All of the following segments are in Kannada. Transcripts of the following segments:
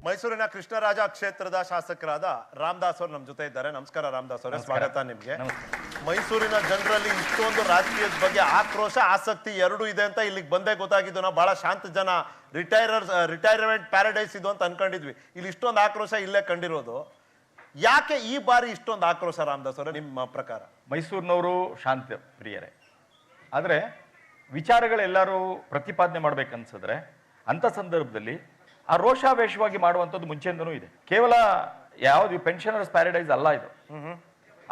ಮೈಸೂರಿನ ಕೃಷ್ಣರಾಜ ಕ್ಷೇತ್ರದ ಶಾಸಕರಾದ ರಾಮದಾಸ್ ಅವರು ನಮ್ಮ ಜೊತೆ ಇದ್ದಾರೆ. ನಮಸ್ಕಾರ ರಾಮದಾಸ್ ಅವರೇ, ಸ್ವಾಗತ ನಿಮಗೆ. ಮೈಸೂರಿನ ಜನರಲ್ಲಿ ಇಷ್ಟೊಂದು ರಾಜಕೀಯದ ಬಗ್ಗೆ ಆಕ್ರೋಶ, ಆಸಕ್ತಿ ಎರಡೂ ಇದೆ ಅಂತ ಇಲ್ಲಿಗೆ ಬಂದೇ ಗೊತ್ತಾಗಿದ್ದು. ನಾವು ಬಹಳ ಶಾಂತ ಜನ, ರಿಟೈರ್ಮೆಂಟ್ ಪ್ಯಾರಡೈಸ್ ಇದು ಅಂತ ಅನ್ಕೊಂಡಿದ್ವಿ. ಇಲ್ಲಿ ಇಷ್ಟೊಂದು ಆಕ್ರೋಶ ಇಲ್ಲೇ ಕಂಡಿರೋದು. ಯಾಕೆ ಈ ಬಾರಿ ಇಷ್ಟೊಂದು ಆಕ್ರೋಶ ರಾಮದಾಸ್ ಅವರೇ ನಿಮ್ಮ ಪ್ರಕಾರ? ಮೈಸೂರಿನವರು ಶಾಂತಿ ಪ್ರಿಯರೇ, ಆದರೆ ವಿಚಾರಗಳೆಲ್ಲರೂ ಪ್ರತಿಪಾದನೆ ಮಾಡ್ಬೇಕನ್ಸಿದ್ರೆ ಅಂಥ ಸಂದರ್ಭದಲ್ಲಿ ಆ ರೋಷಾವೇಶವಾಗಿ ಮಾಡುವಂಥದ್ದು ಮುಂಚೆಯಿಂದನೂ ಇದೆ. ಕೇವಲ ಯಾವುದು ಪೆನ್ಷನರ್ಸ್ ಪ್ಯಾರಡೈಸ್ ಅಲ್ಲ ಇದು,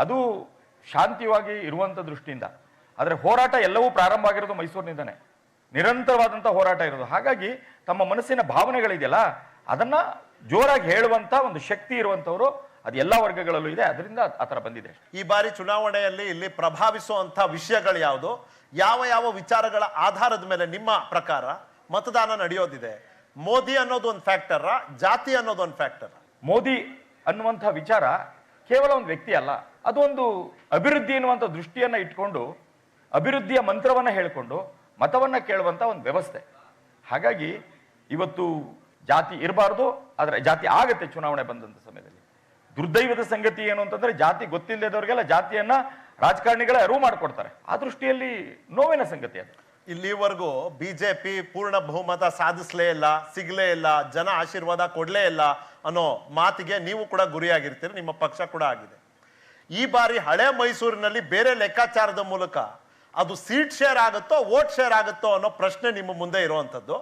ಅದು ಶಾಂತಿಯಾಗಿ ಇರುವಂಥ ದೃಷ್ಟಿಯಿಂದ. ಆದರೆ ಹೋರಾಟ ಎಲ್ಲವೂ ಪ್ರಾರಂಭ ಆಗಿರೋದು ಮೈಸೂರಿನಿಂದನೇ, ನಿರಂತರವಾದಂಥ ಹೋರಾಟ ಇರೋದು. ಹಾಗಾಗಿ ತಮ್ಮ ಮನಸ್ಸಿನ ಭಾವನೆಗಳಿದೆಯಲ್ಲ, ಅದನ್ನ ಜೋರಾಗಿ ಹೇಳುವಂಥ ಒಂದು ಶಕ್ತಿ ಇರುವಂಥವ್ರು ಅದು ಎಲ್ಲ ವರ್ಗಗಳಲ್ಲೂ ಇದೆ. ಅದರಿಂದ ಆ ಥರ ಬಂದಿದೆ. ಈ ಬಾರಿ ಚುನಾವಣೆಯಲ್ಲಿ ಇಲ್ಲಿ ಪ್ರಭಾವಿಸುವಂಥ ವಿಷಯಗಳು ಯಾವುದು, ಯಾವ ಯಾವ ವಿಚಾರಗಳ ಆಧಾರದ ಮೇಲೆ ನಿಮ್ಮ ಪ್ರಕಾರ ಮತದಾನ ನಡೆಯೋದಿದೆ? ಮೋದಿ ಅನ್ನೋದು ಒಂದು ಫ್ಯಾಕ್ಟರ್, ಜಾತಿ ಅನ್ನೋದು ಒಂದು ಫ್ಯಾಕ್ಟರ್? ಮೋದಿ ಅನ್ನುವಂಥ ವಿಚಾರ ಕೇವಲ ಒಂದು ವ್ಯಕ್ತಿ ಅಲ್ಲ, ಅದೊಂದು ಅಭಿವೃದ್ಧಿ ಎನ್ನುವಂಥ ದೃಷ್ಟಿಯನ್ನ ಇಟ್ಕೊಂಡು ಅಭಿವೃದ್ಧಿಯ ಮಂತ್ರವನ್ನ ಹೇಳಿಕೊಂಡು ಮತವನ್ನ ಕೇಳುವಂತ ಒಂದು ವ್ಯವಸ್ಥೆ. ಹಾಗಾಗಿ ಇವತ್ತು ಜಾತಿ ಇರಬಾರ್ದು, ಆದರೆ ಜಾತಿ ಆಗತ್ತೆ ಚುನಾವಣೆ ಬಂದಂತ ಸಮಯದಲ್ಲಿ. ದುರ್ದೈವದ ಸಂಗತಿ ಏನು ಅಂತಂದ್ರೆ, ಜಾತಿ ಗೊತ್ತಿಲ್ಲದವ್ರಿಗೆಲ್ಲ ಜಾತಿಯನ್ನ ರಾಜಕಾರಣಿಗಳೇ ಅರಿವು ಮಾಡಿಕೊಡ್ತಾರೆ. ಆ ದೃಷ್ಟಿಯಲ್ಲಿ ನೋವಿನ ಸಂಗತಿ ಅದು. ಇಲ್ಲಿವರೆಗೂ ಬಿಜೆಪಿ ಪೂರ್ಣ ಬಹುಮತ ಸಾಧಿಸಲೇ ಇಲ್ಲ, ಸಿಗಲೇ ಇಲ್ಲ, ಜನ ಆಶೀರ್ವಾದ ಕೊಡ್ಲೇ ಇಲ್ಲ ಅನ್ನೋ ಮಾತಿಗೆ ನೀವು ಕೂಡ ಗುರಿಯಾಗಿರ್ತೀರಿ, ನಿಮ್ಮ ಪಕ್ಷ ಕೂಡ ಆಗಿದೆ. ಈ ಬಾರಿ ಹಳೆ ಮೈಸೂರಿನಲ್ಲಿ ಬೇರೆ ಲೆಕ್ಕಾಚಾರದ ಮೂಲಕ ಅದು ಸೀಟ್ ಶೇರ್ ಆಗುತ್ತೋ ವೋಟ್ ಶೇರ್ ಆಗುತ್ತೋ ಅನ್ನೋ ಪ್ರಶ್ನೆ ನಿಮ್ಮ ಮುಂದೆ ಇರುವಂಥದ್ದು.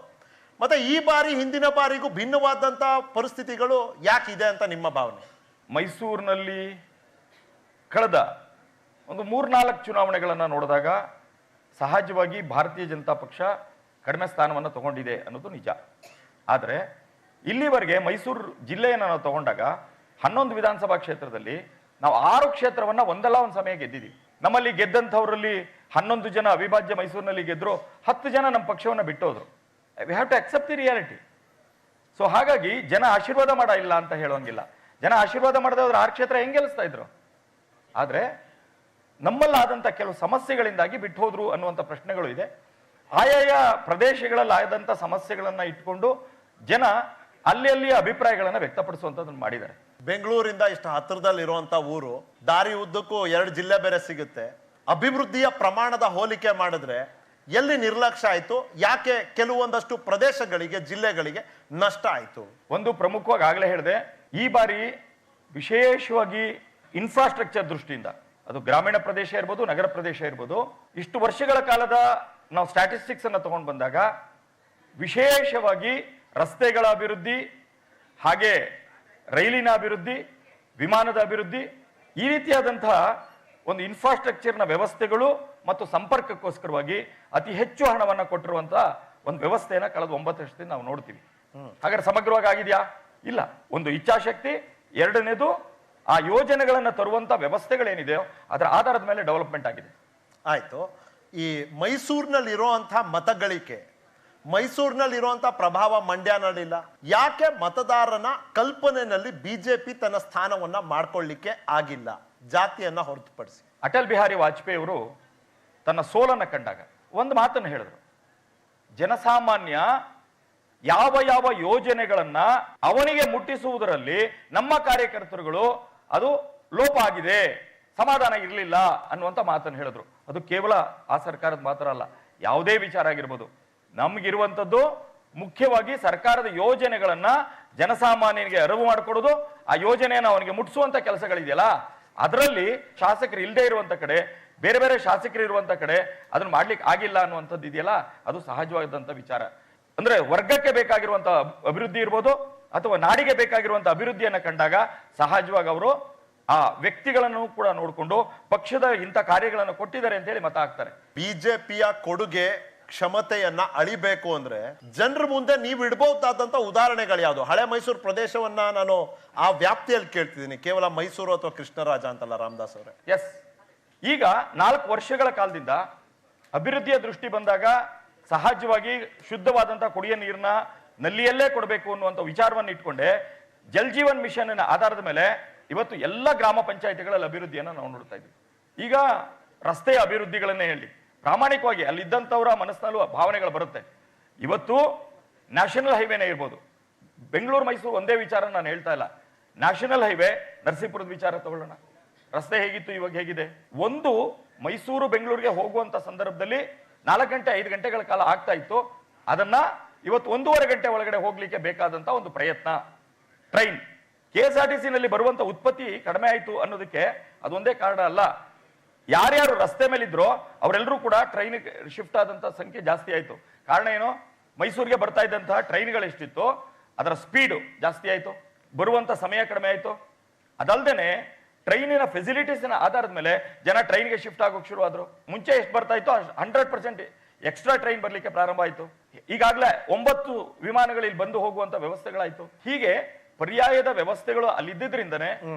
ಮತ್ತೆ ಈ ಬಾರಿ ಹಿಂದಿನ ಬಾರಿಗೂ ಭಿನ್ನವಾದಂಥ ಪರಿಸ್ಥಿತಿಗಳು ಯಾಕಿದೆ ಅಂತ ನಿಮ್ಮ ಭಾವನೆ? ಮೈಸೂರಿನಲ್ಲಿ ಕಳೆದ ಒಂದು 3-4 ಚುನಾವಣೆಗಳನ್ನು ನೋಡಿದಾಗ ಸಹಜವಾಗಿ ಭಾರತೀಯ ಜನತಾ ಪಕ್ಷ ಕಡಿಮೆ ಸ್ಥಾನವನ್ನು ತಗೊಂಡಿದೆ ಅನ್ನೋದು ನಿಜ. ಆದರೆ ಇಲ್ಲಿವರೆಗೆ ಮೈಸೂರು ಜಿಲ್ಲೆಯನ್ನು ನಾವು ತಗೊಂಡಾಗ 11 ವಿಧಾನಸಭಾ ಕ್ಷೇತ್ರದಲ್ಲಿ ನಾವು 6 ಕ್ಷೇತ್ರವನ್ನ ಒಂದಲ್ಲ ಒಂದು ಸಮಯ ಗೆದ್ದಿದ್ದೀವಿ. ನಮ್ಮಲ್ಲಿ ಗೆದ್ದಂಥವರಲ್ಲಿ 11 ಜನ ಅವಿಭಾಜ್ಯ ಮೈಸೂರಿನಲ್ಲಿ ಗೆದ್ರು, 10 ಜನ ನಮ್ಮ ಪಕ್ಷವನ್ನು ಬಿಟ್ಟೋದ್ರು. We have to accept the reality. So ಹಾಗಾಗಿ ಜನ ಆಶೀರ್ವಾದ ಮಾಡ ಇಲ್ಲ ಅಂತ ಹೇಳೋಂಗಿಲ್ಲ. ಜನ ಆಶೀರ್ವಾದ ಮಾಡದೆ ಹೋದ್ರೆ 6 ಕ್ಷೇತ್ರ ಹೆಂಗೆ ಗೆಲ್ಲಿಸ್ತಾ ಇದ್ರು? ಆದರೆ ನಮ್ಮಲ್ಲಾದಂಥ ಕೆಲವು ಸಮಸ್ಯೆಗಳಿಂದಾಗಿ ಬಿಟ್ಟು ಹೋದ್ರು ಅನ್ನುವಂಥ ಪ್ರಶ್ನೆಗಳು ಇದೆ. ಆಯಾಯ ಪ್ರದೇಶಗಳಲ್ಲಿ ಆದಂಥ ಸಮಸ್ಯೆಗಳನ್ನ ಇಟ್ಕೊಂಡು ಜನ ಅಲ್ಲಿ ಅಭಿಪ್ರಾಯಗಳನ್ನು ವ್ಯಕ್ತಪಡಿಸುವಂಥದ್ದನ್ನು ಮಾಡಿದ್ದಾರೆ. ಬೆಂಗಳೂರಿಂದ ಇಷ್ಟು ಹತ್ತಿರದಲ್ಲಿ ಇರುವಂತ ಊರು, ದಾರಿ ಉದ್ದಕ್ಕೂ 2 ಜಿಲ್ಲೆ ಬೇರೆ ಸಿಗುತ್ತೆ. ಅಭಿವೃದ್ಧಿಯ ಪ್ರಮಾಣದ ಹೋಲಿಕೆ ಮಾಡಿದ್ರೆ ಎಲ್ಲಿ ನಿರ್ಲಕ್ಷ್ಯ ಆಯ್ತು? ಯಾಕೆ ಕೆಲವೊಂದಷ್ಟು ಪ್ರದೇಶಗಳಿಗೆ, ಜಿಲ್ಲೆಗಳಿಗೆ ನಷ್ಟ ಆಯ್ತು? ಒಂದು ಪ್ರಮುಖವಾಗಿ ಆಗಲೇ ಹೇಳಿದೆ, ಈ ಬಾರಿ ವಿಶೇಷವಾಗಿ ಇನ್ಫ್ರಾಸ್ಟ್ರಕ್ಚರ್ ದೃಷ್ಟಿಯಿಂದ, ಅದು ಗ್ರಾಮೀಣ ಪ್ರದೇಶ ಇರ್ಬೋದು, ನಗರ ಪ್ರದೇಶ ಇರ್ಬೋದು, ಇಷ್ಟು ವರ್ಷಗಳ ಕಾಲದ ನಾವು ಸ್ಟ್ಯಾಟಿಸ್ಟಿಕ್ಸ್ ಅನ್ನು ತಗೊಂಡು ಬಂದಾಗ ವಿಶೇಷವಾಗಿ ರಸ್ತೆಗಳ ಅಭಿವೃದ್ಧಿ, ಹಾಗೆ ರೈಲಿನ ಅಭಿವೃದ್ಧಿ, ವಿಮಾನದ ಅಭಿವೃದ್ಧಿ, ಈ ರೀತಿಯಾದಂತಹ ಒಂದು ಇನ್ಫ್ರಾಸ್ಟ್ರಕ್ಚರ್ನ ವ್ಯವಸ್ಥೆಗಳು ಮತ್ತು ಸಂಪರ್ಕಕ್ಕೋಸ್ಕರವಾಗಿ ಅತಿ ಹೆಚ್ಚು ಹಣವನ್ನು ಕೊಟ್ಟಿರುವಂತಹ ಒಂದು ವ್ಯವಸ್ಥೆಯನ್ನು ಕಳೆದ 9 ವರ್ಷದಿಂದ ನಾವು ನೋಡ್ತೀವಿ. ಹಾಗಾದ್ರೆ ಸಮಗ್ರವಾಗಿ ಆಗಿದೆಯಾ? ಇಲ್ಲ. ಒಂದು ಇಚ್ಛಾಶಕ್ತಿ, ಎರಡನೇದು ಆ ಯೋಜನೆಗಳನ್ನು ತರುವಂತ ವ್ಯವಸ್ಥೆಗಳೇನಿದೆಯೋ ಅದರ ಆಧಾರದ ಮೇಲೆ ಡೆವಲಪ್ಮೆಂಟ್ ಆಗಿದೆ. ಆಯ್ತು. ಈ ಮೈಸೂರಿನಲ್ಲಿ ಇರುವಂತಹ ಮತಗಳಿಕೆ, ಮೈಸೂರಿನಲ್ಲಿ ಇರುವಂತಹ ಪ್ರಭಾವ ಮಂಡ್ಯನಲ್ಲಿಲ್ಲ. ಯಾಕೆ ಮತದಾರನ ಕಲ್ಪನೆಯಲ್ಲಿ ಬಿಜೆಪಿ ತನ್ನ ಸ್ಥಾನವನ್ನ ಮಾಡ್ಕೊಳ್ಳಿಕ್ಕೆ ಆಗಿಲ್ಲ, ಜಾತಿಯನ್ನ ಹೊರತುಪಡಿಸಿ? ಅಟಲ್ ಬಿಹಾರಿ ವಾಜಪೇಯಿ ಅವರು ತನ್ನ ಸೋಲನ್ನ ಕಂಡಾಗ ಒಂದು ಮಾತನ್ನು ಹೇಳಿದ್ರು, ಜನಸಾಮಾನ್ಯ ಯಾವ ಯಾವ ಯೋಜನೆಗಳನ್ನ ಅವನಿಗೆ ಮುಟ್ಟಿಸುವುದರಲ್ಲಿ ನಮ್ಮ ಕಾರ್ಯಕರ್ತರುಗಳು ಅದು ಲೋಪ ಆಗಿದೆ, ಸಮಾಧಾನ ಇರಲಿಲ್ಲ ಅನ್ನುವಂಥ ಮಾತನ್ನು ಹೇಳಿದ್ರು. ಅದು ಕೇವಲ ಆ ಸರ್ಕಾರದ ಮಾತ್ರ ಅಲ್ಲ, ಯಾವುದೇ ವಿಚಾರ ಆಗಿರ್ಬೋದು. ನಮ್ಗಿರುವಂಥದ್ದು ಮುಖ್ಯವಾಗಿ ಸರ್ಕಾರದ ಯೋಜನೆಗಳನ್ನ ಜನಸಾಮಾನ್ಯನಿಗೆ ಅರಿವು ಮಾಡಿಕೊಡೋದು, ಆ ಯೋಜನೆಯನ್ನು ಅವನಿಗೆ ಮುಟ್ಟಿಸುವಂತ ಕೆಲಸಗಳಿದೆಯಲ್ಲ, ಅದರಲ್ಲಿ ಶಾಸಕರು ಇಲ್ಲದೆ ಇರುವಂತ ಕಡೆ, ಬೇರೆ ಬೇರೆ ಶಾಸಕರು ಇರುವಂತ ಕಡೆ ಅದನ್ನ ಮಾಡ್ಲಿಕ್ಕೆ ಆಗಿಲ್ಲ ಅನ್ನುವಂಥದ್ದು ಇದೆಯಲ್ಲ, ಅದು ಸಹಜವಾದಂಥ ವಿಚಾರ. ಅಂದ್ರೆ ವರ್ಗಕ್ಕೆ ಬೇಕಾಗಿರುವಂತಹ ಅಭಿವೃದ್ಧಿ ಇರ್ಬೋದು ಅಥವಾ ನಾಡಿಗೆ ಬೇಕಾಗಿರುವಂತಹ ಅಭಿವೃದ್ಧಿಯನ್ನು ಕಂಡಾಗ ಸಹಜವಾಗಿ ಅವರು ಆ ವ್ಯಕ್ತಿಗಳನ್ನು ಕೂಡ ನೋಡಿಕೊಂಡು ಪಕ್ಷದ ಇಂಥ ಕಾರ್ಯಗಳನ್ನು ಕೊಟ್ಟಿದ್ದಾರೆ ಅಂತ ಹೇಳಿ ಮತ ಹಾಕ್ತಾರೆ. ಬಿಜೆಪಿಯ ಕೊಡುಗೆ, ಕ್ಷಮತೆಯನ್ನ ಅಳಿಬೇಕು ಅಂದ್ರೆ ಜನರ ಮುಂದೆ ನೀವು ಇಡಬಹುದಾದಂತ ಉದಾಹರಣೆಗಳು ಯಾವುದು? ಹಳೆ ಮೈಸೂರು ಪ್ರದೇಶವನ್ನ ನಾನು ಆ ವ್ಯಾಪ್ತಿಯಲ್ಲಿ ಕೇಳ್ತಿದ್ದೀನಿ, ಕೇವಲ ಮೈಸೂರು ಅಥವಾ ಕೃಷ್ಣರಾಜ ಅಂತಲ್ಲ ರಾಮದಾಸ್ ಅವರೇ. ಎಸ್, ಈಗ 4 ವರ್ಷಗಳ ಕಾಲದಿಂದ ಅಭಿವೃದ್ಧಿಯ ದೃಷ್ಟಿ ಬಂದಾಗ ಸಹಜವಾಗಿ ಶುದ್ಧವಾದಂಥ ಕುಡಿಯ ನೀರನ್ನ ನಲ್ಲಿಯಲ್ಲೇ ಕೊಡಬೇಕು ಅನ್ನುವಂಥ ವಿಚಾರವನ್ನು ಇಟ್ಕೊಂಡೆ ಜಲ್ ಜೀವನ್ ಮಿಷನ್ ಆಧಾರದ ಮೇಲೆ ಇವತ್ತು ಎಲ್ಲ ಗ್ರಾಮ ಪಂಚಾಯಿತಿಗಳಲ್ಲಿ ಅಭಿವೃದ್ಧಿಯನ್ನು ನಾವು ನೋಡ್ತಾ ಇದ್ದೀವಿ. ಈಗ ರಸ್ತೆಯ ಅಭಿವೃದ್ಧಿಗಳನ್ನೇ ಹೇಳಿ, ಪ್ರಾಮಾಣಿಕವಾಗಿ ಅಲ್ಲಿದ್ದಂಥವರ ಮನಸ್ಸಿನಲ್ಲೂ ಭಾವನೆಗಳು ಬರುತ್ತೆ. ಇವತ್ತು ನ್ಯಾಷನಲ್ ಹೈವೇನೇ ಇರ್ಬೋದು, ಬೆಂಗಳೂರು ಮೈಸೂರು ಒಂದೇ ವಿಚಾರ ನಾನು ಹೇಳ್ತಾ ಇಲ್ಲ. ನ್ಯಾಷನಲ್ ಹೈವೇ ನರಸೀಪುರದ ವಿಚಾರ ತಗೊಳ್ಳೋಣ. ರಸ್ತೆ ಹೇಗಿತ್ತು, ಇವಾಗ ಹೇಗಿದೆ. ಒಂದು ಮೈಸೂರು ಬೆಂಗಳೂರಿಗೆ ಹೋಗುವಂತ ಸಂದರ್ಭದಲ್ಲಿ 4 ಗಂಟೆ 5 ಗಂಟೆಗಳ ಕಾಲ ಆಗ್ತಾ ಇತ್ತು. ಅದನ್ನ ಇವತ್ತು 1.5 ಗಂಟೆ ಒಳಗಡೆ ಹೋಗ್ಲಿಕ್ಕೆ ಬೇಕಾದಂತ ಒಂದು ಪ್ರಯತ್ನ. ಟ್ರೈನ್ KSRTC ನಲ್ಲಿ ಬರುವಂತ ಉತ್ಪತ್ತಿ ಕಡಿಮೆ ಆಯ್ತು ಅನ್ನೋದಕ್ಕೆ ಅದೊಂದೇ ಕಾರಣ ಅಲ್ಲ. ಯಾರ್ಯಾರು ರಸ್ತೆ ಮೇಲಿದ್ರೋ ಅವರೆಲ್ಲರೂ ಕೂಡ ಟ್ರೈನ್ ಶಿಫ್ಟ್ ಆದಂತ ಸಂಖ್ಯೆ ಜಾಸ್ತಿ ಆಯ್ತು. ಕಾರಣ ಏನು? ಮೈಸೂರಿಗೆ ಬರ್ತಾ ಇದ್ದಂತಹ ಟ್ರೈನ್ಗಳು ಎಷ್ಟಿತ್ತು ಅದರ ಸ್ಪೀಡು ಜಾಸ್ತಿ ಆಯ್ತು, ಬರುವಂತ ಸಮಯ ಕಡಿಮೆ ಆಯ್ತು. ಅದಲ್ದೇನೆ ಟ್ರೈನಿನ ಫೆಸಿಲಿಟೀಸ್ನ ಆಧಾರದ ಮೇಲೆ ಜನ ಟ್ರೈನ್ಗೆ ಶಿಫ್ಟ್ ಆಗೋಕೆ ಶುರು ಆದ್ರು. ಮುಂಚೆ ಎಷ್ಟು ಬರ್ತಾ ಇತ್ತು 100% ಎಕ್ಸ್ಟ್ರಾ ಟ್ರೈನ್ ಬರ್ಲಿಕ್ಕೆ ಪ್ರಾರಂಭ ಆಯ್ತು. ಈಗಾಗಲೇ 9 ವಿಮಾನಗಳು ಇಲ್ಲಿ ಬಂದು ಹೋಗುವಂತ ವ್ಯವಸ್ಥೆಗಳಾಯ್ತು. ಹೀಗೆ ಪರ್ಯಾಯದ ವ್ಯವಸ್ಥೆಗಳು ಅಲ್ಲಿದ್ದರಿಂದನೇ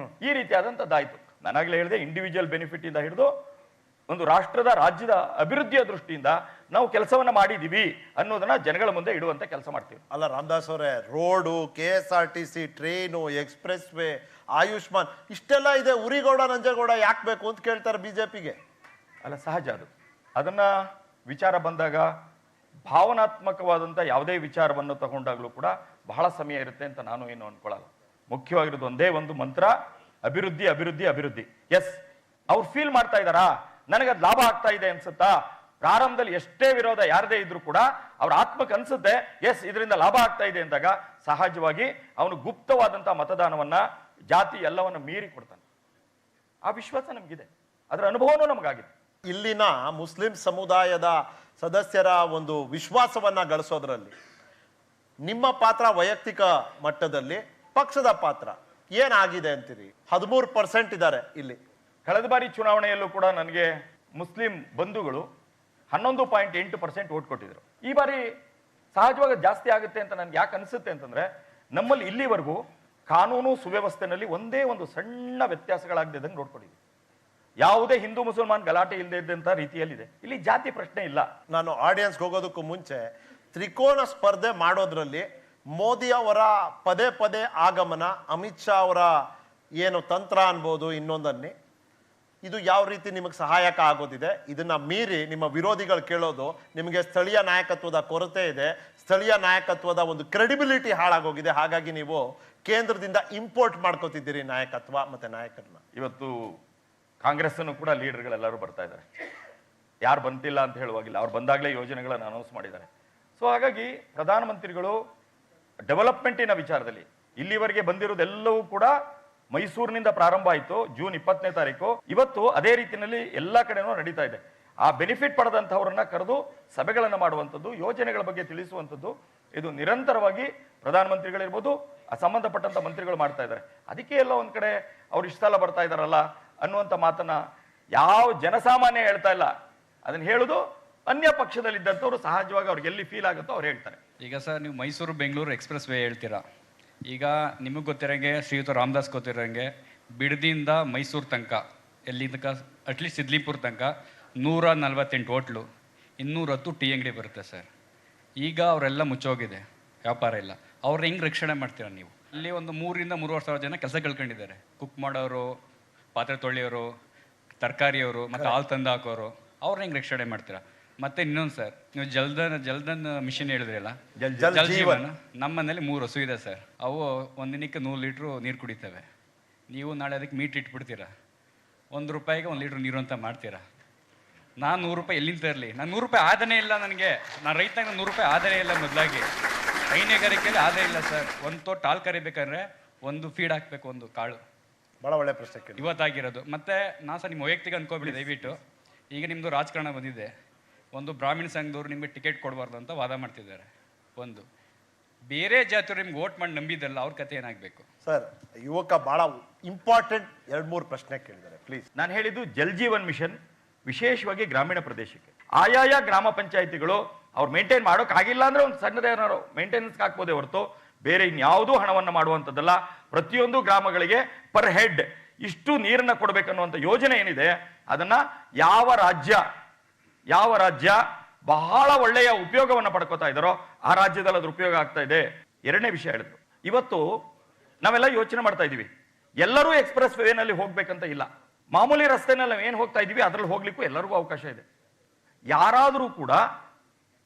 ಈ ರೀತಿಯಾದಂತದ್ದಾಯ್ತು. ನಾನಾಗ್ಲೇ ಹೇಳಿದೆ, ಇಂಡಿವಿಜುವಲ್ ಬೆನಿಫಿಟ್ ಇಂದ ಹಿಡಿದು ಒಂದು ರಾಷ್ಟ್ರದ ರಾಜ್ಯದ ಅಭಿವೃದ್ಧಿಯ ದೃಷ್ಟಿಯಿಂದ ನಾವು ಕೆಲಸವನ್ನ ಮಾಡಿದೀವಿ ಅನ್ನೋದನ್ನ ಜನಗಳ ಮುಂದೆ ಇಡುವಂತ ಕೆಲಸ ಮಾಡ್ತೀವಿ. ಅಲ್ಲ ರಾಮದಾಸ್ ಅವರೇ, road, KSRTC, train, express way, Ayushman ಇಷ್ಟೆಲ್ಲ ಇದೆ, ಉರಿಗೌಡ ನಂಜೇಗೌಡ ಯಾಕೆ ಬೇಕು ಅಂತ ಕೇಳ್ತಾರೆ ಬಿಜೆಪಿಗೆ. ಅಲ್ಲ, ಸಹಜ ಅದು. ಅದನ್ನ ವಿಚಾರ ಬಂದಾಗ ಭಾವನಾತ್ಮಕವಾದಂತ ಯಾವುದೇ ವಿಚಾರವನ್ನು ತಗೊಂಡಾಗ್ಲೂ ಕೂಡ ಬಹಳ ಸಮಯ ಇರುತ್ತೆ ಅಂತ ನಾನು ಏನು ಅನ್ಕೊಳ್ಳಲ್ಲ. ಮುಖ್ಯವಾಗಿರೋದು ಒಂದೇ ಒಂದು ಮಂತ್ರ, ಅಭಿವೃದ್ಧಿ ಅಭಿವೃದ್ಧಿ ಅಭಿವೃದ್ಧಿ. ಎಸ್, ಅವ್ರು ಫೀಲ್ ಮಾಡ್ತಾ ಇದ್ದಾರಾ ನನಗೆ ಲಾಭ ಆಗ್ತಾ ಇದೆ ಅನ್ಸುತ್ತಾ? ಪ್ರಾರಂಭದಲ್ಲಿ ಎಷ್ಟೇ ವಿರೋಧ ಯಾರದೇ ಇದ್ರು ಕೂಡ ಅವ್ರ ಆತ್ಮಕ್ಕೆ ಅನ್ಸುತ್ತೆ ಎಸ್ ಇದರಿಂದ ಲಾಭ ಆಗ್ತಾ ಇದೆ ಅಂದಾಗ ಸಹಜವಾಗಿ ಅವನು ಗುಪ್ತವಾದಂತ ಮತದಾನವನ್ನ ಜಾತಿ ಎಲ್ಲವನ್ನ ಮೀರಿ ಕೊಡ್ತಾನೆ. ಆ ವಿಶ್ವಾಸ ನಮಗಿದೆ, ಅದರ ಅನುಭವನೂ ನಮಗಾಗಿದೆ. ಇಲ್ಲಿನ ಮುಸ್ಲಿಂ ಸಮುದಾಯದ ಸದಸ್ಯರ ಒಂದು ವಿಶ್ವಾಸವನ್ನ ಗಳಿಸೋದ್ರಲ್ಲಿ ನಿಮ್ಮ ಪಾತ್ರ ವೈಯಕ್ತಿಕ ಮಟ್ಟದಲ್ಲಿ, ಪಕ್ಷದ ಪಾತ್ರ ಏನಾಗಿದೆ ಅಂತೀರಿ? 13% ಇದ್ದಾರೆ ಇಲ್ಲಿ. ಕಳೆದ ಬಾರಿ ಚುನಾವಣೆಯಲ್ಲೂ ಕೂಡ ನನಗೆ ಮುಸ್ಲಿಂ ಬಂಧುಗಳು 11.8% ಓಟ್ ಕೊಟ್ಟಿದ್ರು. ಈ ಬಾರಿ ಸಹಜವಾಗಿ ಜಾಸ್ತಿ ಆಗುತ್ತೆ ಅಂತ ನನ್ಗೆ ಯಾಕೆ ಅನಿಸುತ್ತೆ ಅಂತಂದ್ರೆ, ನಮ್ಮಲ್ಲಿ ಇಲ್ಲಿವರೆಗೂ ಕಾನೂನು ಸುವ್ಯವಸ್ಥೆನಲ್ಲಿ ಒಂದೇ ಒಂದು ಸಣ್ಣ ವ್ಯತ್ಯಾಸಗಳಾಗದಂಗೆ ನೋಡ್ಕೊಂಡಿದ್ವಿ. ಯಾವುದೇ ಹಿಂದೂ ಮುಸಲ್ಮಾನ್ ಗಲಾಟೆ ಇಲ್ಲದೆ ಇದ್ದಂತ ರೀತಿಯಲ್ಲಿದೆ. ಇಲ್ಲಿ ಜಾತಿ ಪ್ರಶ್ನೆ ಇಲ್ಲ. ನಾನು ಆಡಿಯನ್ಸ್ಗೆ ಹೋಗೋದಕ್ಕೂ ಮುಂಚೆ ತ್ರಿಕೋನ ಸ್ಪರ್ಧೆ ಮಾಡೋದ್ರಲ್ಲಿ ಮೋದಿ ಅವರ ಪದೇ ಪದೇ ಆಗಮನ, ಅಮಿತ್ ಶಾ ಅವರ ಏನು ತಂತ್ರ ಅನ್ಬೋದು, ಇನ್ನೊಂದನ್ನೇ, ಇದು ಯಾವ ರೀತಿ ನಿಮಗೆ ಸಹಾಯಕ ಆಗೋದಿದೆ? ಇದನ್ನ ಮೀರಿ ನಿಮ್ಮ ವಿರೋಧಿಗಳು ಕೇಳೋದು ನಿಮಗೆ ಸ್ಥಳೀಯ ನಾಯಕತ್ವದ ಕೊರತೆ ಇದೆ, ಸ್ಥಳೀಯ ನಾಯಕತ್ವದ ಒಂದು ಕ್ರೆಡಿಬಿಲಿಟಿ ಹಾಳಾಗೋಗಿದೆ, ಹಾಗಾಗಿ ನೀವು ಕೇಂದ್ರದಿಂದ ಇಂಪೋರ್ಟ್ ಮಾಡ್ಕೋತಿದ್ದೀರಿ ನಾಯಕತ್ವ ಮತ್ತೆ ನಾಯಕರನ್ನ. ಇವತ್ತು ಕಾಂಗ್ರೆಸ್ ಅನ್ನು ಕೂಡ ಲೀಡರ್ಗಳೆಲ್ಲರೂ ಬರ್ತಾ ಇದ್ದಾರೆ. ಯಾರು ಬಂತಿಲ್ಲ ಅಂತ ಹೇಳುವಾಗಿಲ್ಲ, ಅವ್ರು ಬಂದಾಗಲೇ ಯೋಜನೆಗಳನ್ನು ಅನೌನ್ಸ್ ಮಾಡಿದ್ದಾರೆ. ಸೊ ಹಾಗಾಗಿ ಪ್ರಧಾನಮಂತ್ರಿಗಳು ಡೆವಲಪ್ಮೆಂಟಿನ ವಿಚಾರದಲ್ಲಿ ಇಲ್ಲಿವರೆಗೆ ಬಂದಿರೋದೆಲ್ಲವೂ ಕೂಡ ಮೈಸೂರಿನಿಂದ ಪ್ರಾರಂಭ ಆಯಿತು ಜೂನ್ 20ನೇ ತಾರೀಕು. ಇವತ್ತು ಅದೇ ರೀತಿಯಲ್ಲಿ ಎಲ್ಲ ಕಡೆನೂ ನಡೀತಾ ಇದೆ. ಆ ಬೆನಿಫಿಟ್ ಪಡೆದಂತಹವರನ್ನ ಕರೆದು ಸಭೆಗಳನ್ನು ಮಾಡುವಂಥದ್ದು, ಯೋಜನೆಗಳ ಬಗ್ಗೆ ತಿಳಿಸುವಂಥದ್ದು, ಇದು ನಿರಂತರವಾಗಿ ಪ್ರಧಾನಮಂತ್ರಿಗಳಿರ್ಬೋದು ಸಂಬಂಧಪಟ್ಟಂತ ಮಂತ್ರಿಗಳು ಮಾಡ್ತಾ ಇದ್ದಾರೆ. ಅದಕ್ಕೆ ಎಲ್ಲ ಒಂದ್ ಕಡೆ ಅವ್ರು ಇಷ್ಟ ಸಲ ಬರ್ತಾ ಇದಾರಲ್ಲ ಅನ್ನುವಂಥ ಮಾತನ್ನ ಯಾವ ಜನಸಾಮಾನ್ಯ ಹೇಳ್ತಾ ಇಲ್ಲ. ಅದನ್ನ ಹೇಳುದು ಅನ್ಯ ಪಕ್ಷದಲ್ಲಿದ್ದಂಥವ್ರು ಸಹಜವಾಗಿ ಅವ್ರಿಗೆ ಎಲ್ಲಿ ಫೀಲ್ ಆಗುತ್ತೋ ಅವ್ರು ಹೇಳ್ತಾರೆ. ಈಗ ಸರ್, ನೀವು ಮೈಸೂರು ಬೆಂಗಳೂರು ಎಕ್ಸ್ಪ್ರೆಸ್ ವೇ ಹೇಳ್ತೀರಾ. ಈಗ ನಿಮಗೆ ಗೊತ್ತಿರೋಂಗೆ, ಶ್ರೀಯುತ ರಾಮದಾಸ್ ಗೊತ್ತಿರೋಂಗೆ, ಬಿಡದಿಯಿಂದ ಮೈಸೂರು ತನಕ, ಎಲ್ಲಿ ತನಕ ಅಟ್ಲೀಸ್ಟ್ ಸಿದ್ಲಿಪುರ ತನಕ 148 ಹೋಟ್ಲು, 210 ಟೀ ಅಂಗಡಿ ಬರುತ್ತೆ ಸರ್. ಈಗ ಅವರೆಲ್ಲ ಮುಚ್ಚೋಗಿದೆ, ವ್ಯಾಪಾರ ಇಲ್ಲ. ಅವ್ರನ್ನ ಹೆಂಗೆ ರಕ್ಷಣೆ ಮಾಡ್ತೀರಾ ನೀವು? ಇಲ್ಲಿ ಒಂದು 3,000 to 3,500 ಜನ ಕೆಲಸ ಕಳ್ಕೊಂಡಿದ್ದಾರೆ. ಕುಕ್ ಮಾಡೋರು, ಪಾತ್ರೆ ತೊಳೆಯೋರು, ತರಕಾರಿಯವರು, ಮತ್ತು ಹಾಲು ತಂದು ಹಾಕೋರು, ಅವ್ರನ್ನ ಹೆಂಗೆ ರಕ್ಷಣೆ ಮಾಡ್ತೀರಾ? ಮತ್ತೆ ಇನ್ನೊಂದು ಸರ್, ನೀವು ಜಲ್ದನ್ ಮಿಷನ್ ಹೇಳಿದ್ರಲ್ಲ, ಜಲ್ ಜೀವನ್, ನಮ್ಮ ಮನೇಲಿ 3 ಹಸು ಇದೆ ಸರ್. ಅವು ಒಂದಿನಕ್ಕೆ 100 ಲೀಟ್ರು ನೀರು ಕುಡಿತವೆ. ನೀವು ನಾಳೆ ಅದಕ್ಕೆ ಮೀಟ್ ಇಟ್ಬಿಡ್ತೀರಾ, ₹1 1 ಲೀಟ್ರ್ ನೀರು ಅಂತ ಮಾಡ್ತೀರಾ? ನಾನು ₹100 ಎಲ್ಲಿಂದ ತರಲಿ? ನಾನು ₹100 ಆದಾಯ ಇಲ್ಲ ನನಗೆ. ನಾನು ರೈತನಾಗ ₹100 ಆದಾಯ ಇಲ್ಲ. ಮೊದಲಾಗಿ ಹೈನುಗಾರಿಕೆಯಲ್ಲಿ ಆದಾಯ ಇಲ್ಲ ಸರ್. ಒಂದು ತೊಟ್ಟು ಹಾಲು ಕರಿಬೇಕಂದ್ರೆ ಒಂದು ಫೀಡ್ ಹಾಕ್ಬೇಕು, ಒಂದು ಕಾಳು. ಬಹಳ ಒಳ್ಳೆ ಪ್ರಶ್ನೆ ಕೇಳಿ ಇವತ್ತಾಗಿರೋದು. ಮತ್ತೆ ನಾ ಸರ್ ನಿಮ್ಮ ವೈಯಕ್ತಿಕ ಅನ್ಕೋಬಿಡಿ ದಯವಿಟ್ಟು. ಈಗ ನಿಮ್ಮದು ರಾಜಕಾರಣ ಬಂದಿದೆ, ಒಂದು ಬ್ರಾಹ್ಮಣ ಸಂಘದವ್ರು ನಿಮಗೆ ಟಿಕೆಟ್ ಕೊಡಬಾರ್ದು ಅಂತ ವಾದ ಮಾಡ್ತಿದ್ದಾರೆ. ಒಂದು ಬೇರೆ ಜಾತಿಯವ್ರು ನಿಮ್ಗೆ ವೋಟ್ ಮಾಡಿ ನಂಬಿದ್ದಲ್ಲ, ಅವ್ರ ಕತೆ ಏನಾಗಬೇಕು ಸರ್? ಯುವಕ ಬಹಳ ಇಂಪಾರ್ಟೆಂಟ್ 2-3 ಪ್ರಶ್ನೆ ಕೇಳಿದ್ದಾರೆ, ಪ್ಲೀಸ್. ನಾನು ಹೇಳಿದ್ದು ಜಲ್ ಜೀವನ್ ಮಿಷನ್ ವಿಶೇಷವಾಗಿ ಗ್ರಾಮೀಣ ಪ್ರದೇಶಕ್ಕೆ. ಆಯಾಯ ಗ್ರಾಮ ಪಂಚಾಯಿತಿಗಳು ಅವ್ರು ಮೇಂಟೈನ್ ಮಾಡೋಕೆ ಆಗಿಲ್ಲ ಅಂದ್ರೆ ಒಂದು ಸಣ್ಣದೇನಾರು ಮೇಂಟೆನೆನ್ಸ್ ಹಾಕ್ಬೋದೇ ಹೊರತು ಬೇರೆ ಇನ್ಯಾವುದೂ ಹಣವನ್ನು ಮಾಡುವಂಥದ್ದಲ್ಲ. ಪ್ರತಿಯೊಂದು ಗ್ರಾಮಗಳಿಗೆ ಪರ್ ಹೆಡ್ ಇಷ್ಟು ನೀರನ್ನ ಕೊಡಬೇಕನ್ನುವಂಥ ಯೋಜನೆ ಏನಿದೆ, ಅದನ್ನ ಯಾವ ರಾಜ್ಯ ಬಹಳ ಒಳ್ಳೆಯ ಉಪಯೋಗವನ್ನು ಪಡ್ಕೋತಾ ಇದ್ದಾರೋ ಆ ರಾಜ್ಯದಲ್ಲಿ ಅದ್ರ ಉಪಯೋಗ ಆಗ್ತಾ ಇದೆ. 2ನೇ ವಿಷಯ ಹೇಳಿದ್ರು, ಇವತ್ತು ನಾವೆಲ್ಲ ಯೋಚನೆ ಮಾಡ್ತಾ ಇದೀವಿ, ಎಲ್ಲರೂ ಎಕ್ಸ್ಪ್ರೆಸ್ ವೇನಲ್ಲಿ ಹೋಗ್ಬೇಕಂತ ಇಲ್ಲ. ಮಾಮೂಲಿ ರಸ್ತೆನಲ್ಲಿ ನಾವು ಏನು ಹೋಗ್ತಾ ಇದೀವಿ ಅದರಲ್ಲಿ ಹೋಗ್ಲಿಕ್ಕೂ ಎಲ್ಲರಿಗೂ ಅವಕಾಶ ಇದೆ. ಯಾರಾದರೂ ಕೂಡ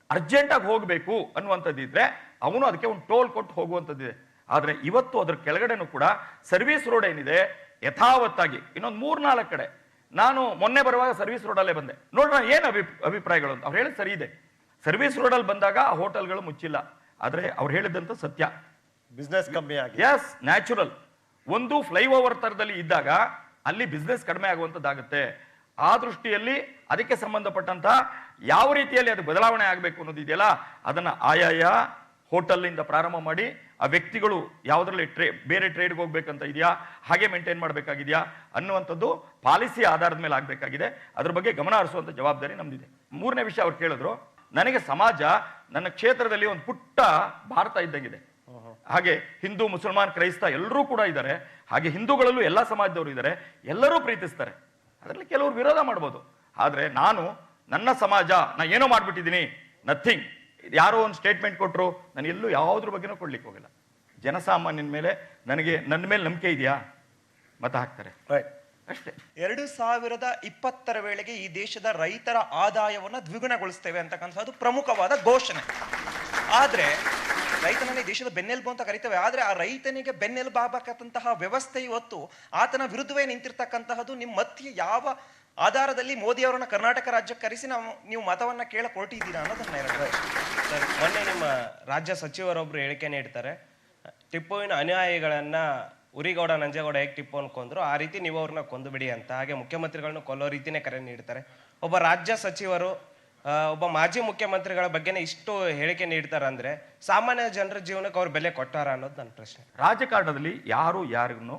ಅರ್ಜೆಂಟಾಗಿ ಹೋಗಬೇಕು ಅನ್ನುವಂಥದ್ದಿದ್ರೆ ಅವನು ಅದಕ್ಕೆ ಒಂದು ಟೋಲ್ ಕೊಟ್ಟು ಹೋಗುವಂಥದ್ದಿದೆ. ಆದ್ರೆ ಇವತ್ತು ಅದ್ರ ಕೆಳಗಡೆನೂ ಕೂಡ ಸರ್ವಿಸ್ ರೋಡ್ ಏನಿದೆ ಯಥಾವತ್ತಾಗಿ ಇನ್ನೊಂದು 3-4 ಕಡೆ ನಾನು ಮೊನ್ನೆ ಬರುವಾಗ ಸರ್ವಿಸ್ ರೋಡಲ್ಲೇ ಬಂದೆ, ನೋಡ್ರ ಏನು ಅಭಿಪ್ರಾಯಗಳು ಅಂತ. ಅವ್ರು ಹೇಳಿದ್ ಸರಿ ಇದೆ, ಸರ್ವಿಸ್ ರೋಡಲ್ಲಿ ಬಂದಾಗ ಆ ಹೋಟೆಲ್ಗಳು ಮುಚ್ಚಿಲ್ಲ, ಆದ್ರೆ ಅವ್ರು ಹೇಳಿದಂತ ಸತ್ಯ, ಬಿಸ್ನೆಸ್ ಕಮ್ಮಿ ಆಗಿ. S, natural. ಒಂದು ಫ್ಲೈಓವರ್ ತರದಲ್ಲಿ ಇದ್ದಾಗ ಅಲ್ಲಿ ಬಿಸ್ನೆಸ್ ಕಡಿಮೆ ಆಗುವಂತದ್ದಾಗುತ್ತೆ. ಆ ದೃಷ್ಟಿಯಲ್ಲಿ ಅದಕ್ಕೆ ಸಂಬಂಧಪಟ್ಟಂತ ಯಾವ ರೀತಿಯಲ್ಲಿ ಅದು ಬದಲಾವಣೆ ಆಗಬೇಕು ಅನ್ನೋದಿದೆಯಲ್ಲ, ಅದನ್ನ ಆಯಾಯ ಹೋಟೆಲ್ನಿಂದ ಪ್ರಾರಂಭ ಮಾಡಿ ಆ ವ್ಯಕ್ತಿಗಳು ಯಾವುದರಲ್ಲಿ ಬೇರೆ ಟ್ರೇಡ್ಗೆ ಹೋಗ್ಬೇಕಂತ ಇದೆಯಾ, ಹಾಗೆ ಮೇಂಟೈನ್ ಮಾಡಬೇಕಾಗಿದೆಯಾ ಅನ್ನುವಂಥದ್ದು ಪಾಲಿಸಿ ಆಧಾರದ ಮೇಲೆ ಆಗಬೇಕಾಗಿದೆ. ಅದ್ರ ಬಗ್ಗೆ ಗಮನ ಹರಿಸುವಂತ ಜವಾಬ್ದಾರಿ ನಮ್ದಿದೆ. 3ನೇ ವಿಷಯ ಅವ್ರು ಕೇಳಿದ್ರು, ನನಗೆ ಸಮಾಜ ನನ್ನ ಕ್ಷೇತ್ರದಲ್ಲಿ ಒಂದು ಪುಟ್ಟ ಭಾರತ ಇದ್ದಂಗಿದೆ. ಹಾಗೆ ಹಿಂದೂ, ಮುಸಲ್ಮಾನ್, ಕ್ರೈಸ್ತ ಎಲ್ಲರೂ ಕೂಡ ಇದ್ದಾರೆ. ಹಾಗೆ ಹಿಂದೂಗಳಲ್ಲೂ ಎಲ್ಲ ಸಮಾಜದವರು ಇದ್ದಾರೆ, ಎಲ್ಲರೂ ಪ್ರೀತಿಸ್ತಾರೆ. ಅದರಲ್ಲಿ ಕೆಲವರು ವಿರೋಧ ಮಾಡ್ಬೋದು, ಆದ್ರೆ ನಾನು ನನ್ನ ಸಮಾಜ ನಾ ಏನೋ ಮಾಡ್ಬಿಟ್ಟಿದ್ದೀನಿ, ನಥಿಂಗ್. ಯಾರೋ ಒಂದು ಸ್ಟೇಟ್ಮೆಂಟ್ ಕೊಟ್ಟರು, ನಾನು ಎಲ್ಲೂ ಯಾವುದ್ರ ಬಗ್ಗೆನೂ ಕೊಡ್ಲಿಕ್ಕೆ ಹೋಗಿಲ್ಲ. ಜನಸಾಮಾನ್ಯನ ಮೇಲೆ ನನ್ನ ಮೇಲೆ ನಂಬಿಕೆ ಇದೆಯಾ, ಮತ ಹಾಕ್ತಾರೆ ಅಷ್ಟೇ. 2020 ವೇಳೆಗೆ ಈ ದೇಶದ ರೈತರ ಆದಾಯವನ್ನು ದ್ವಿಗುಣಗೊಳಿಸ್ತೇವೆ ಅಂತಕ್ಕಂಥದ್ದು ಪ್ರಮುಖವಾದ ಘೋಷಣೆ. ಆದ್ರೆ ರೈತನನ್ನೇ ದೇಶದ ಬೆನ್ನೆಲುಬು ಅಂತ ಕರಿತೇವೆ, ಆದ್ರೆ ಆ ರೈತನಿಗೆ ಬೆನ್ನೆಲುಬು ಆಗತಕ್ಕಂತಹ ವ್ಯವಸ್ಥೆ ಇವತ್ತು ಆತನ ವಿರುದ್ಧವೇ ನಿಂತಿರ್ತಕ್ಕಂತಹದ್ದು. ನಿಮ್ಮ ಮಧ್ಯೆ ಯಾವ ಆಧಾರದಲ್ಲಿ ಮೋದಿ ಅವರನ್ನ ಕರ್ನಾಟಕ ರಾಜ್ಯಕ್ಕೆ ಕರೆಸಿ ನೀವು ಮತವನ್ನ ಕೇಳ ಕೊಟ್ಟಿದ್ದೀರಾ ಅನ್ನೋದನ್ನ ಹೇಳಿದ್ರೆ ಸರ್, ಮೊನ್ನೆ ನಿಮ್ಮ ರಾಜ್ಯ ಸಚಿವರೊಬ್ರು ಹೇಳಿಕೆ ನೀಡ್ತಾರೆ, ಟಿಪ್ಪುವಿನ ಅನುಯಾಯಿಗಳನ್ನ ಉರಿಗೌಡ ನಂಜೇಗೌಡ ಹೇಗೆ ಟಿಪ್ಪು ಅನ್ಕೊಂಡ್ರು ಆ ರೀತಿ ನೀವು ಅವ್ರನ್ನ ಕೊಂದು ಬಿಡಿ ಅಂತ. ಹಾಗೆ ಮುಖ್ಯಮಂತ್ರಿಗಳನ್ನ ಕೊಲ್ಲೋ ರೀತಿನೇ ಕರೆ ನೀಡ್ತಾರೆ. ಒಬ್ಬ ರಾಜ್ಯ ಸಚಿವರು ಒಬ್ಬ ಮಾಜಿ ಮುಖ್ಯಮಂತ್ರಿಗಳ ಬಗ್ಗೆನೇ ಇಷ್ಟು ಹೇಳಿಕೆ ನೀಡ್ತಾರೆ ಅಂದ್ರೆ ಸಾಮಾನ್ಯ ಜನರ ಜೀವನಕ್ಕೆ ಅವ್ರ ಬೆಲೆ ಕೊಟ್ಟಾರ ಅನ್ನೋದು ನನ್ನ ಪ್ರಶ್ನೆ. ರಾಜಕಾರಣದಲ್ಲಿ ಯಾರು ಯಾರಿಗೂ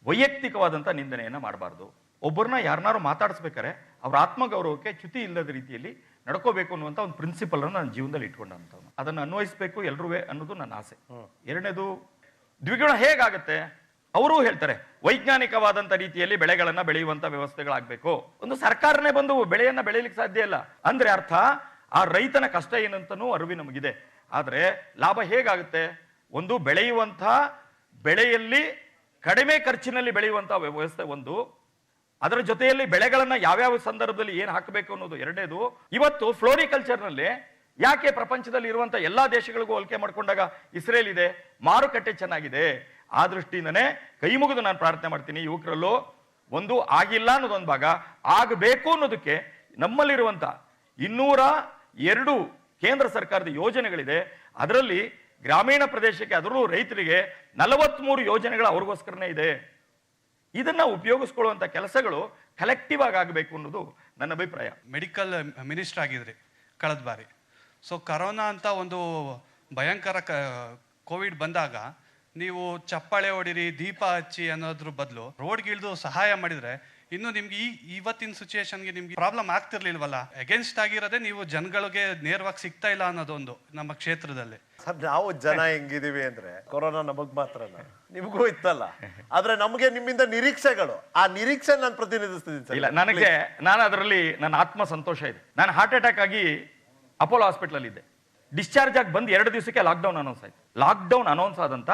ವೈಯಕ್ತಿಕವಾದಂತ ನಿಂದನೆಯನ್ನ ಮಾಡಬಾರ್ದು. ಒಬ್ಬರನ್ನ ಯಾರನ್ನಾರು ಮಾತಾಡಿಸ್ಬೇಕಾರೆ ಅವ್ರ ಆತ್ಮಗೌರವಕ್ಕೆ ಚ್ಯುತಿ ಇಲ್ಲದ ರೀತಿಯಲ್ಲಿ ನಡ್ಕೋಬೇಕು ಅನ್ನುವಂಥ ಒಂದು ಪ್ರಿನ್ಸಿಪಲ್ ಅನ್ನು ನನ್ನ ಜೀವನದಲ್ಲಿ ಇಟ್ಕೊಂಡಂಥವ್ನು. ಅದನ್ನು ಅನ್ವಯಿಸಬೇಕು ಎಲ್ರೂ ಅನ್ನೋದು ನನ್ನ ಆಸೆ. ಎರಡನೇದು, ದ್ವಿಗುಣ ಹೇಗಾಗತ್ತೆ? ಅವರೂ ಹೇಳ್ತಾರೆ ವೈಜ್ಞಾನಿಕವಾದಂಥ ರೀತಿಯಲ್ಲಿ ಬೆಳೆಗಳನ್ನ ಬೆಳೆಯುವಂತ ವ್ಯವಸ್ಥೆಗಳಾಗಬೇಕು. ಒಂದು ಸರ್ಕಾರನೇ ಬಂದು ಬೆಳೆಯನ್ನ ಬೆಳೆಯಲಿಕ್ಕೆ ಸಾಧ್ಯ ಇಲ್ಲ ಅಂದ್ರೆ ಅರ್ಥ ಆ ರೈತನ ಕಷ್ಟ ಏನಂತನೂ ಅರಿವು ನಮಗಿದೆ. ಆದ್ರೆ ಲಾಭ ಹೇಗಾಗುತ್ತೆ? ಒಂದು ಬೆಳೆಯುವಂಥ ಬೆಳೆಯಲ್ಲಿ ಕಡಿಮೆ ಖರ್ಚಿನಲ್ಲಿ ಬೆಳೆಯುವಂತಹ ವ್ಯವಸ್ಥೆ ಒಂದು, ಅದರ ಜೊತೆಯಲ್ಲಿ ಬೆಳೆಗಳನ್ನ ಯಾವ್ಯಾವ ಸಂದರ್ಭದಲ್ಲಿ ಏನ್ ಹಾಕಬೇಕು ಅನ್ನೋದು ಎರಡನೇದು. ಇವತ್ತು ಫ್ಲೋರಿಕಲ್ಚರ್ನಲ್ಲಿ ಯಾಕೆ ಪ್ರಪಂಚದಲ್ಲಿ ಇರುವಂತ ಎಲ್ಲಾ ದೇಶಗಳಿಗೂ ಹೋಲಿಕೆ ಮಾಡ್ಕೊಂಡಾಗ ಇಸ್ರೇಲ್ ಇದೆ, ಮಾರುಕಟ್ಟೆ ಚೆನ್ನಾಗಿದೆ. ಆ ದೃಷ್ಟಿಯಿಂದನೇ ಕೈ ಮುಗಿದು ನಾನು ಪ್ರಾರ್ಥನೆ ಮಾಡ್ತೀನಿ, ಯುವಕರಲ್ಲೂ ಒಂದು ಆಗಿಲ್ಲ ಅನ್ನೋದೊಂದು ಭಾಗ, ಆಗಬೇಕು ಅನ್ನೋದಕ್ಕೆ ನಮ್ಮಲ್ಲಿರುವಂತ 202 ಕೇಂದ್ರ ಸರ್ಕಾರದ ಯೋಜನೆಗಳಿದೆ. ಅದರಲ್ಲಿ ಗ್ರಾಮೀಣ ಪ್ರದೇಶಕ್ಕೆ, ಅದರಲ್ಲೂ ರೈತರಿಗೆ 43 ಯೋಜನೆಗಳು ಅವ್ರಿಗೋಸ್ಕರನೇ ಇದೆ. ಇದನ್ನ ಉಪಯೋಗಿಸ್ಕೊಳ್ಳುವಂತ ಕೆಲಸಗಳು ಕಲೆಕ್ಟಿವ್ ಆಗಿ ಆಗಬೇಕು ಅನ್ನೋದು ನನ್ನ ಅಭಿಪ್ರಾಯ. ಮೆಡಿಕಲ್ ಮಿನಿಸ್ಟರ್ ಆಗಿದ್ರಿ ಕಳೆದ ಬಾರಿ. ಸೊ ಕರೋನಾ ಅಂತ ಒಂದು ಭಯಂಕರ ಕೋವಿಡ್ ಬಂದಾಗ ನೀವು ಚಪ್ಪಾಳೆ ಹೊಡಿರಿ, ದೀಪ ಹಚ್ಚಿ ಅನ್ನೋದ್ರ ಬದಲು ರೋಡ್ಗಿಳಿದು ಸಹಾಯ ಮಾಡಿದ್ರೆ ಇನ್ನು ನಿಮ್ಗೆ ಇವತ್ತಿನ ಸಿಚುಯೇಷನ್ಗೆ ನಿಮ್ಗೆ ಪ್ರಾಬ್ಲಮ್ ಆಗ್ತಿರ್ಲಿಲ್ವಲ್ಲ. ಅಗೇನ್ಸ್ಟ್ ಆಗಿರೋದೇ ನೀವು ಜನಗಳಿಗೆ ನೇರವಾಗಿ ಸಿಗ್ತಾ ಇಲ್ಲ ಅನ್ನೋದೊಂದು ನಮ್ಮ ಕ್ಷೇತ್ರದಲ್ಲಿ. ಸರ್, ನಾವು ಜನ ಹೆಂಗಿದೀವಿ ಅಂದ್ರೆ ಕೊರೋನಾ ನಮಗ್ ಮಾತ್ರ, ನಿಮಗೂ ಇತ್ತಲ್ಲ, ಆದ್ರೆ ನಮಗೆ ನಿಮ್ಮಿಂದ ನಿರೀಕ್ಷೆಗಳು, ಆ ನಿರೀಕ್ಷೆ ನಾನು ಪ್ರತಿನಿಧಿಸ್ತಿದ್ದೀನಿ. ಇಲ್ಲ, ನಾನು ಅದರಲ್ಲಿ ನನ್ನ ಆತ್ಮ ಸಂತೋಷ ಇದೆ. ನಾನು ಹಾರ್ಟ್ ಅಟ್ಯಾಕ್ ಆಗಿ ಅಪೋಲೋ ಹಾಸ್ಪಿಟಲ್ ಅಲ್ಲಿ ಇದ್ದೆ. ಡಿಸ್ಚಾರ್ಜ್ ಆಗಿ ಬಂದು 2 ದಿವಸಕ್ಕೆ ಲಾಕ್ಡೌನ್ ಅನೌನ್ಸ್ ಆಯ್ತು. ಲಾಕ್ಡೌನ್ ಅನೌನ್ಸ್ ಆದಂತ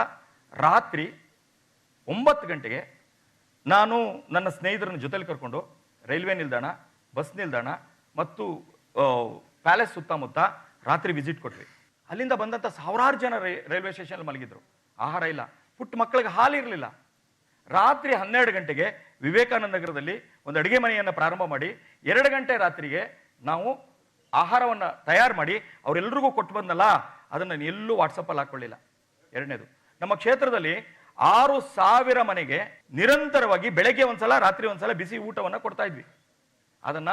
ರಾತ್ರಿ 9 ಗಂಟೆಗೆ ನಾನು ನನ್ನ ಸ್ನೇಹಿತರನ್ನ ಜೊತೆಲಿ ಕರ್ಕೊಂಡು ರೈಲ್ವೆ ನಿಲ್ದಾಣ, ಬಸ್ ನಿಲ್ದಾಣ ಮತ್ತು ಪ್ಯಾಲೇಸ್ ಸುತ್ತಮುತ್ತ ರಾತ್ರಿ ವಿಸಿಟ್ ಕೊಟ್ವಿ. ಅಲ್ಲಿಂದ ಬಂದಂಥ ಸಾವಿರಾರು ಜನ ರೈಲ್ವೆ ಸ್ಟೇಷನ್ ಮಲಗಿದ್ರು. ಆಹಾರ ಇಲ್ಲ, ಪುಟ್ಟ ಮಕ್ಕಳಿಗೆ ಹಾಲು ಇರಲಿಲ್ಲ. ರಾತ್ರಿ 12 ಗಂಟೆಗೆ ವಿವೇಕಾನಂದ ನಗರದಲ್ಲಿ ಒಂದು ಅಡುಗೆ ಮನೆಯನ್ನು ಪ್ರಾರಂಭ ಮಾಡಿ 2 ಗಂಟೆ ರಾತ್ರಿಗೆ ನಾವು ಆಹಾರವನ್ನು ತಯಾರು ಮಾಡಿ ಅವರೆಲ್ಲರಿಗೂ ಕೊಟ್ಟು ಬಂದಲ್ಲ, ಅದನ್ನು ಎಲ್ಲೂ ವಾಟ್ಸಪ್ಪಲ್ಲಿ ಹಾಕೊಳ್ಳಿಲ್ಲ. ಎರಡನೇದು, ನಮ್ಮ ಕ್ಷೇತ್ರದಲ್ಲಿ 6,000 ಮನೆಗೆ ನಿರಂತರವಾಗಿ ಬೆಳಗ್ಗೆ ಒಂದ್ಸಲ ರಾತ್ರಿ ಒಂದ್ಸಲ ಬಿಸಿ ಊಟವನ್ನು ಕೊಡ್ತಾ ಇದ್ವಿ. ಅದನ್ನ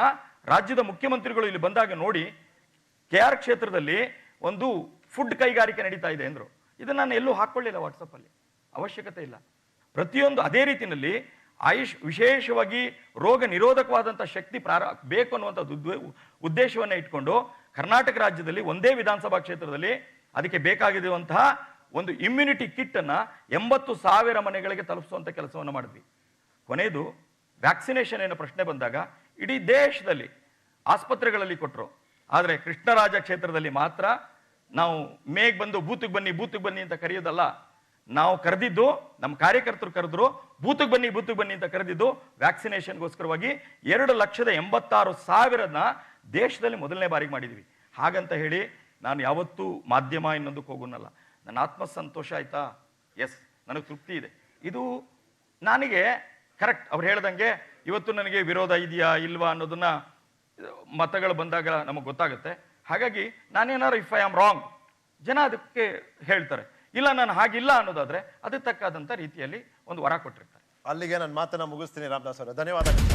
ರಾಜ್ಯದ ಮುಖ್ಯಮಂತ್ರಿಗಳು ಇಲ್ಲಿ ಬಂದಾಗ ನೋಡಿ KR ಕ್ಷೇತ್ರದಲ್ಲಿ ಒಂದು ಫುಡ್ ಕೈಗಾರಿಕೆ ನಡೀತಾ ಇದೆ ಅಂದ್ರು. ಇದನ್ನ ನಾನು ಎಲ್ಲೂ ಹಾಕೊಳ್ಳಿಲ್ಲ ವಾಟ್ಸಪ್ಪಲ್ಲಿ, ಅವಶ್ಯಕತೆ ಇಲ್ಲ. ಪ್ರತಿಯೊಂದು ಅದೇ ರೀತಿಯಲ್ಲಿ ವಿಶೇಷವಾಗಿ ರೋಗ ನಿರೋಧಕವಾದಂಥ ಶಕ್ತಿ ಬೇಕು ಅನ್ನುವಂಥದ್ದು ಉದ್ದೇಶವನ್ನ ಇಟ್ಕೊಂಡು ಕರ್ನಾಟಕ ರಾಜ್ಯದಲ್ಲಿ ಒಂದೇ ವಿಧಾನಸಭಾ ಕ್ಷೇತ್ರದಲ್ಲಿ ಅದಕ್ಕೆ ಬೇಕಾಗಿರುವಂತಹ ಒಂದು ಇಮ್ಯುನಿಟಿ ಕಿಟ್ ಅನ್ನ 80,000 ಮನೆಗಳಿಗೆ ತಲುಪಿಸುವಂತ ಕೆಲಸವನ್ನು ಮಾಡಿದ್ವಿ. ಕೊನೆಯದು ವ್ಯಾಕ್ಸಿನೇಷನ್ ಏನೋ ಪ್ರಶ್ನೆ ಬಂದಾಗ ಇಡೀ ದೇಶದಲ್ಲಿ ಆಸ್ಪತ್ರೆಗಳಲ್ಲಿ ಕೊಟ್ಟರು. ಆದರೆ ಕೃಷ್ಣರಾಜ ಕ್ಷೇತ್ರದಲ್ಲಿ ಮಾತ್ರ ನಾವು ಮೇಗ್ ಬಂದು ಬೂತಿಗೆ ಬನ್ನಿ ಅಂತ ಕರೆಯೋದಲ್ಲ, ನಾವು ಕರೆದಿದ್ದು, ನಮ್ಮ ಕಾರ್ಯಕರ್ತರು ಕರೆದ್ರು, ಬೂತಿಗೆ ಬನ್ನಿ ಅಂತ ಕರೆದಿದ್ದು ವ್ಯಾಕ್ಸಿನೇಷನ್ಗೋಸ್ಕರವಾಗಿ 2,86,000 ದೇಶದಲ್ಲಿ ಮೊದಲನೇ ಬಾರಿಗೆ ಮಾಡಿದ್ವಿ. ಹಾಗಂತ ಹೇಳಿ ನಾನು ಯಾವತ್ತೂ ಮಾಧ್ಯಮ ಇನ್ನೊಂದಕ್ಕೆ ಹೋಗೋನಲ್ಲ. ನನ್ನ ಆತ್ಮ ಸಂತೋಷ ಆಯ್ತಾ, ಎಸ್, ನನಗೆ ತೃಪ್ತಿ ಇದೆ. ಇದು ನನಗೆ ಕರೆಕ್ಟ್. ಅವ್ರು ಹೇಳ್ದಂಗೆ ಇವತ್ತು ನನಗೆ ವಿರೋಧ ಇದೆಯಾ ಇಲ್ವಾ ಅನ್ನೋದನ್ನ ಮತಗಳು ಬಂದಾಗ ನಮಗೆ ಗೊತ್ತಾಗುತ್ತೆ. ಹಾಗಾಗಿ ನಾನೇನಾದ್ರು ಇಫ್ ಐ ಆಮ್ ರಾಂಗ್, ಜನ ಅದಕ್ಕೆ ಹೇಳ್ತಾರೆ. ಇಲ್ಲ ನಾನು ಹಾಗಿಲ್ಲ ಅನ್ನೋದಾದ್ರೆ ಅದಕ್ಕೆ ತಕ್ಕಾದಂಥ ರೀತಿಯಲ್ಲಿ ಒಂದು ವರ ಕೊಟ್ಟಿರ್ತಾರೆ. ಅಲ್ಲಿಗೆ ನನ್ನ ಮಾತನ್ನ ಮುಗಿಸ್ತೀನಿ ರಾಮದಾಸ್ ಅವರೇ, ಧನ್ಯವಾದಗಳು.